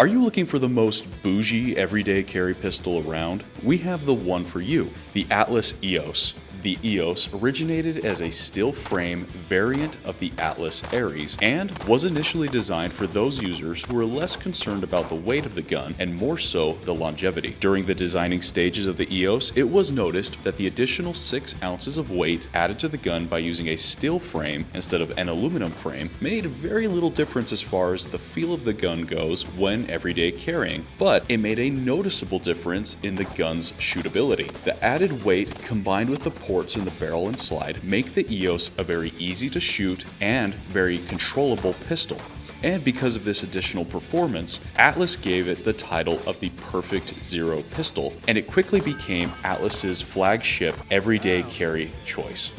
Are you looking for the most bougie everyday carry pistol around? We have the one for you, the Atlas Eos. The Eos originated as a steel frame variant of the Atlas Ares and was initially designed for those users who were less concerned about the weight of the gun and more so the longevity. During the designing stages of the Eos, it was noticed that the additional 6 ounces of weight added to the gun by using a steel frame instead of an aluminum frame made very little difference as far as the feel of the gun goes when everyday carrying, but it made a noticeable difference in the gun's shootability. The added weight combined with the ports in the barrel and slide make the Eos a very easy to shoot and very controllable pistol. And because of this additional performance, Atlas gave it the title of the Perfect Zero pistol, and it quickly became Atlas's flagship everyday carry choice.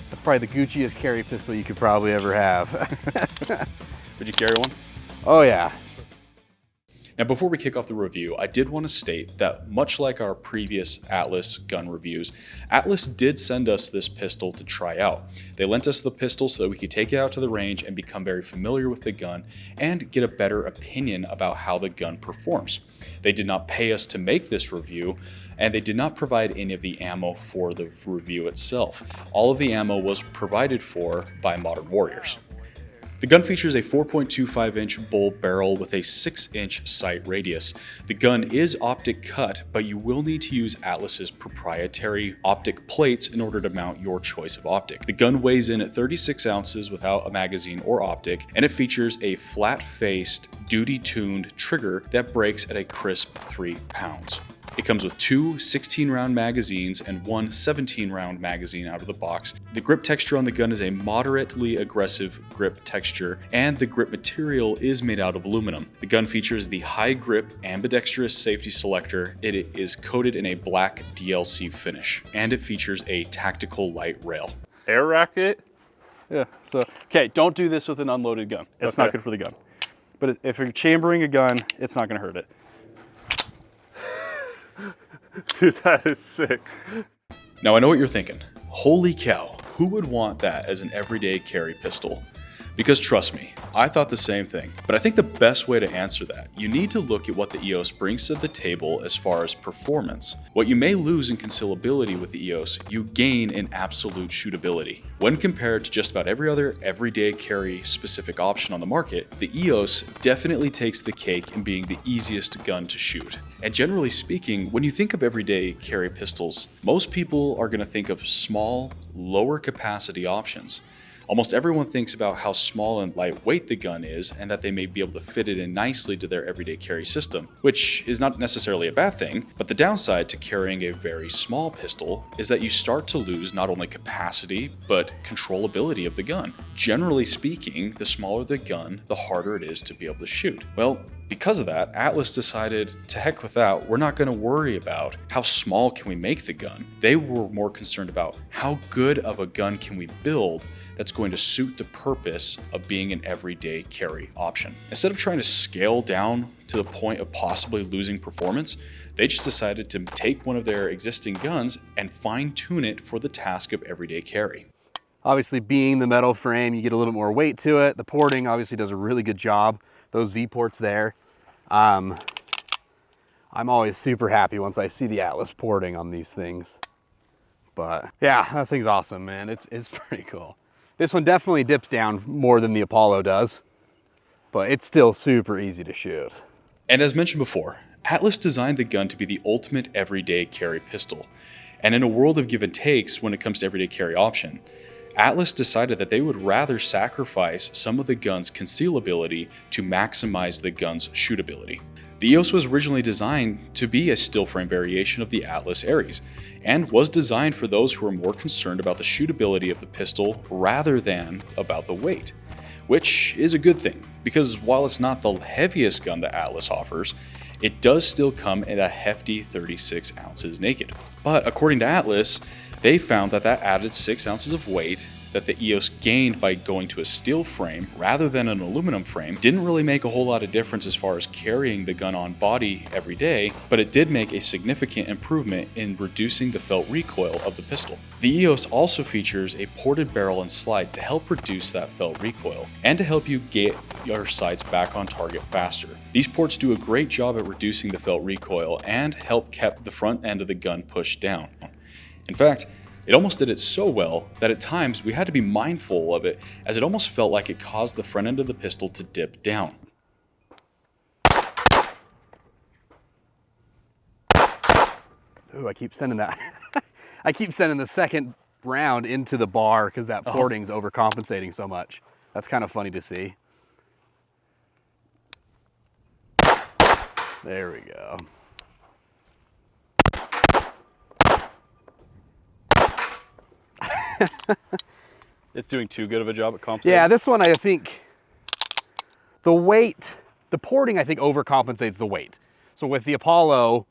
That's probably the Gucciest carry pistol you could probably ever have. Would you carry one? Oh yeah. Now, before we kick off the review, I did want to state that much like our previous Atlas gun reviews, Atlas did send us this pistol to try out. They lent us the pistol so that we could take it out to the range and become very familiar with the gun and get a better opinion about how the gun performs. They did not pay us to make this review, and they did not provide any of the ammo for the review itself. All of the ammo was provided for by Modern Warriors. The gun features a 4.25-inch bull barrel with a 6-inch sight radius. The gun is optic cut, but you will need to use Atlas's proprietary optic plates in order to mount your choice of optic. The gun weighs in at 36 ounces without a magazine or optic, and it features a flat-faced, duty-tuned trigger that breaks at a crisp 3 pounds. It comes with 2 16-round magazines and 1 17-round magazine out of the box. The grip texture on the gun is a moderately aggressive grip texture, and the grip material is made out of aluminum. The gun features the high grip ambidextrous safety selector. It is coated in a black DLC finish, and it features a tactical light rail. Air racket? Yeah, so, okay, don't do this with an unloaded gun. It's not good for the gun. But if you're chambering a gun, it's not gonna hurt it. Dude, that is sick. Now I know what you're thinking. Holy cow, who would want that as an everyday carry pistol? Because trust me, I thought the same thing. But I think the best way to answer that, you need to look at what the EOS brings to the table as far as performance. What you may lose in concealability with the EOS, you gain in absolute shootability. When compared to just about every other everyday carry specific option on the market, the EOS definitely takes the cake in being the easiest gun to shoot. And generally speaking, when you think of everyday carry pistols, most people are going to think of small, lower capacity options. Almost everyone thinks about how small and lightweight the gun is and that they may be able to fit it in nicely to their everyday carry system, which is not necessarily a bad thing, but the downside to carrying a very small pistol is that you start to lose not only capacity, but controllability of the gun. Generally speaking, the smaller the gun, the harder it is to be able to shoot. Well, because of that, Atlas decided, to heck with that, we're not going to worry about how small can we make the gun. They were more concerned about how good of a gun can we build that's going to suit the purpose of being an everyday carry option. Instead of trying to scale down to the point of possibly losing performance, they just decided to take one of their existing guns and fine-tune it for the task of everyday carry. Obviously, being the metal frame, you get a little bit more weight to it. The porting obviously does a really good job. Those V-ports there. I'm always super happy once I see the Atlas porting on these things. But yeah, that thing's awesome, man. It's pretty cool. This one definitely dips down more than the Apollo does, but it's still super easy to shoot. And as mentioned before, Atlas designed the gun to be the ultimate everyday carry pistol. And in a world of give and takes when it comes to everyday carry option, Atlas decided that they would rather sacrifice some of the gun's concealability to maximize the gun's shootability. The EOS was originally designed to be a steel frame variation of the Atlas Ares, and was designed for those who are more concerned about the shootability of the pistol rather than about the weight. Which is a good thing, because while it's not the heaviest gun that Atlas offers, it does still come at a hefty 36 ounces naked. But according to Atlas, they found that added 6 ounces of weight that the Eos gained by going to a steel frame rather than an aluminum frame didn't really make a whole lot of difference as far as carrying the gun on body every day, but it did make a significant improvement in reducing the felt recoil of the pistol. The Eos also features a ported barrel and slide to help reduce that felt recoil and to help you get your sights back on target faster. These ports do a great job at reducing the felt recoil and help keep the front end of the gun pushed down. In fact, it almost did it so well that at times we had to be mindful of it, as it almost felt like it caused the front end of the pistol to dip down. Ooh, I keep sending that. I keep sending the second round into the bar because that porting's overcompensating so much. That's kind of funny to see. There we go. It's doing too good of a job at compensating. Yeah, this one I think the weight, the porting I think overcompensates the weight. So with the Apollo,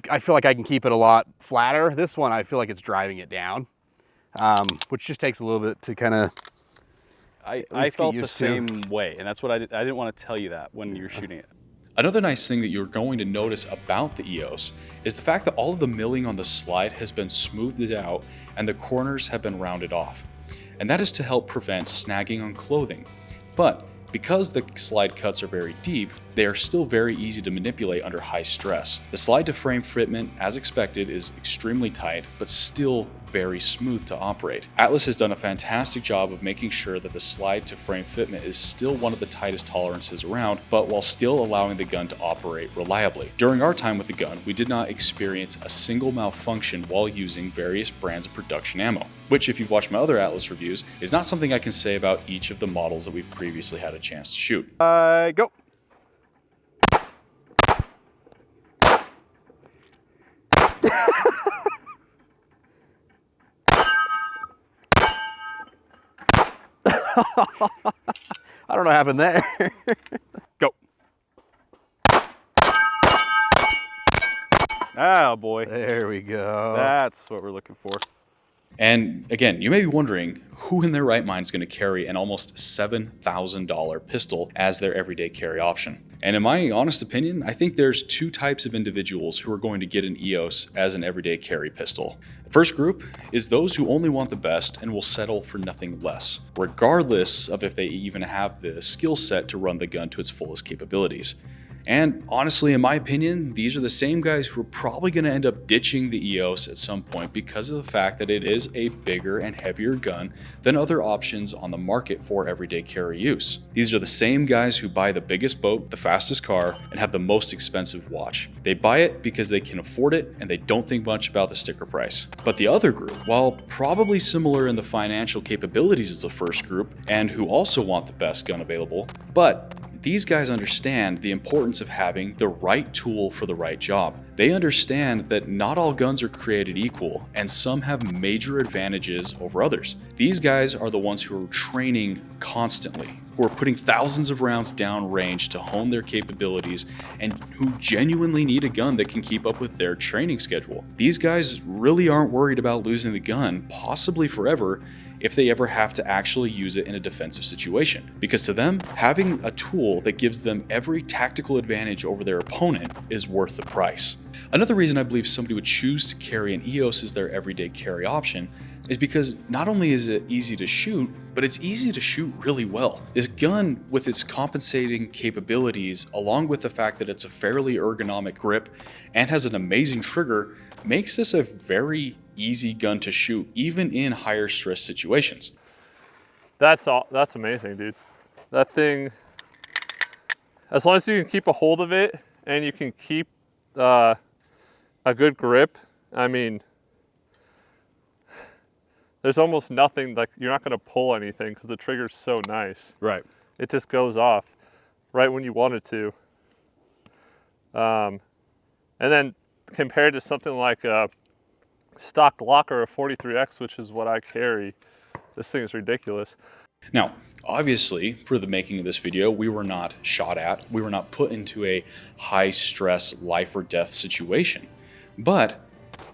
I feel like I can keep it a lot flatter. This one I feel like it's driving it down, which just takes a little bit to kind of. I felt the same way, and that's what I didn't want to tell you that when you're shooting it. Another nice thing that you're going to notice about the Eos is the fact that all of the milling on the slide has been smoothed out and the corners have been rounded off. And that is to help prevent snagging on clothing. But because the slide cuts are very deep, they are still very easy to manipulate under high stress. The slide to frame fitment, as expected, is extremely tight, but still very smooth to operate. Atlas has done a fantastic job of making sure that the slide to frame fitment is still one of the tightest tolerances around, but while still allowing the gun to operate reliably. During our time with the gun, we did not experience a single malfunction while using various brands of production ammo, which, if you've watched my other Atlas reviews, is not something I can say about each of the models that we've previously had a chance to shoot. Go. I don't know what happened there. Go. Oh boy. There we go. That's what we're looking for. And again, you may be wondering who in their right mind is going to carry an almost $7,000 pistol as their everyday carry option. And in my honest opinion, I think there's two types of individuals who are going to get an EOS as an everyday carry pistol. The first group is those who only want the best and will settle for nothing less, regardless of if they even have the skill set to run the gun to its fullest capabilities. And honestly, in my opinion, these are the same guys who are probably going to end up ditching the EOS at some point because of the fact that it is a bigger and heavier gun than other options on the market for everyday carry use. These are the same guys who buy the biggest boat, the fastest car, and have the most expensive watch. They buy it because they can afford it and they don't think much about the sticker price. But the other group, while probably similar in the financial capabilities as the first group, and who also want the best gun available, but these guys understand the importance of having the right tool for the right job. They understand that not all guns are created equal, and some have major advantages over others. These guys are the ones who are training constantly, who are putting thousands of rounds down range to hone their capabilities, and who genuinely need a gun that can keep up with their training schedule. These guys really aren't worried about losing the gun, possibly forever, if they ever have to actually use it in a defensive situation. Because to them, having a tool that gives them every tactical advantage over their opponent is worth the price. Another reason I believe somebody would choose to carry an EOS as their everyday carry option is because not only is it easy to shoot, but it's easy to shoot really well. This gun, with its compensating capabilities, along with the fact that it's a fairly ergonomic grip and has an amazing trigger, makes this a very easy gun to shoot, even in higher stress situations. That's amazing, dude. That thing, as long as you can keep a hold of it and you can keep a good grip, I mean, there's almost nothing, like you're not gonna pull anything because the trigger's so nice. Right. It just goes off right when you want it to. And then compared to something like a stock Glock or a 43X, which is what I carry, this thing is ridiculous. Now, obviously, for the making of this video, we were not shot at, we were not put into a high stress life or death situation. But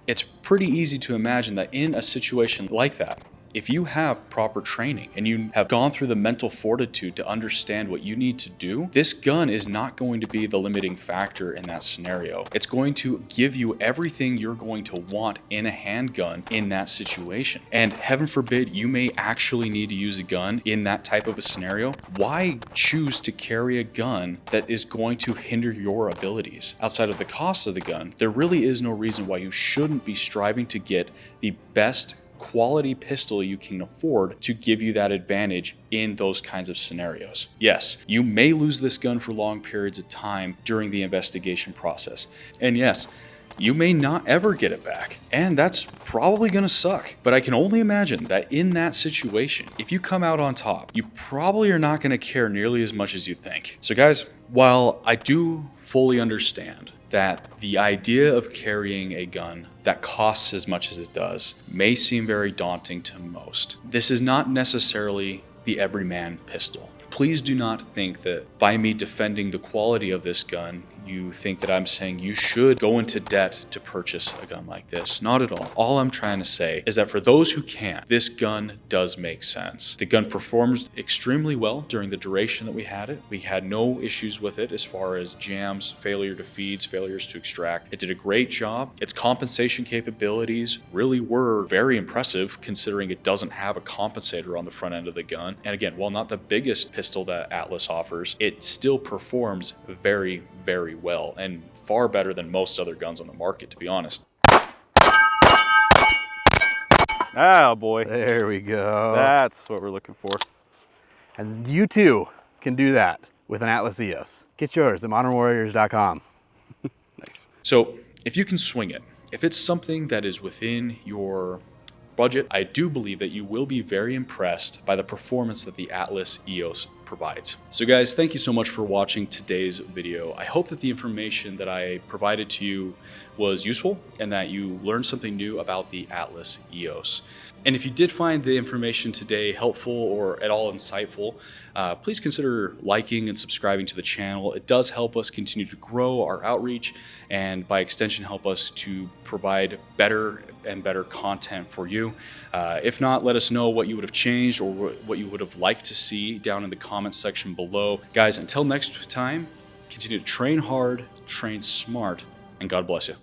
it's pretty easy to imagine that in a situation like that, if you have proper training and you have gone through the mental fortitude to understand what you need to do, this gun is not going to be the limiting factor in that scenario. It's going to give you everything you're going to want in a handgun in that situation. And heaven forbid you may actually need to use a gun in that type of a scenario. Why choose to carry a gun that is going to hinder your abilities? Outside of the cost of the gun, there really is no reason why you shouldn't be striving to get the best quality pistol you can afford to give you that advantage in those kinds of scenarios. Yes, you may lose this gun for long periods of time during the investigation process. And yes, you may not ever get it back, and that's probably gonna suck. But I can only imagine that in that situation, if you come out on top, you probably are not gonna care nearly as much as you think. So guys, while I do fully understand that the idea of carrying a gun that costs as much as it does may seem very daunting to most, this is not necessarily the everyman pistol. Please do not think that by me defending the quality of this gun, you think that I'm saying you should go into debt to purchase a gun like this. Not at all. All I'm trying to say is that for those who can, this gun does make sense. The gun performs extremely well during the duration that we had it. We had no issues with it as far as jams, failure to feeds, failures to extract. It did a great job. Its compensation capabilities really were very impressive considering it doesn't have a compensator on the front end of the gun. And again, while not the biggest pistol that Atlas offers, it still performs very, very well and far better than most other guns on the market, to be honest. Oh boy. There we go. That's what we're looking for. And you too can do that with an Atlas Eos. Get yours at MODERNWARRIORS.com. Nice. So if you can swing it, if it's something that is within your budget, I do believe that you will be very impressed by the performance that the Atlas Eos provides. So guys, thank you so much for watching today's video. I hope that the information that I provided to you was useful and that you learned something new about the Atlas Eos. And if you did find the information today helpful or at all insightful, please consider liking and subscribing to the channel. It does help us continue to grow our outreach and by extension help us to provide better and better content for you. If not, let us know what you would have changed or what you would have liked to see down in the comments section below. Guys, until next time, continue to train hard, train smart, and God bless you.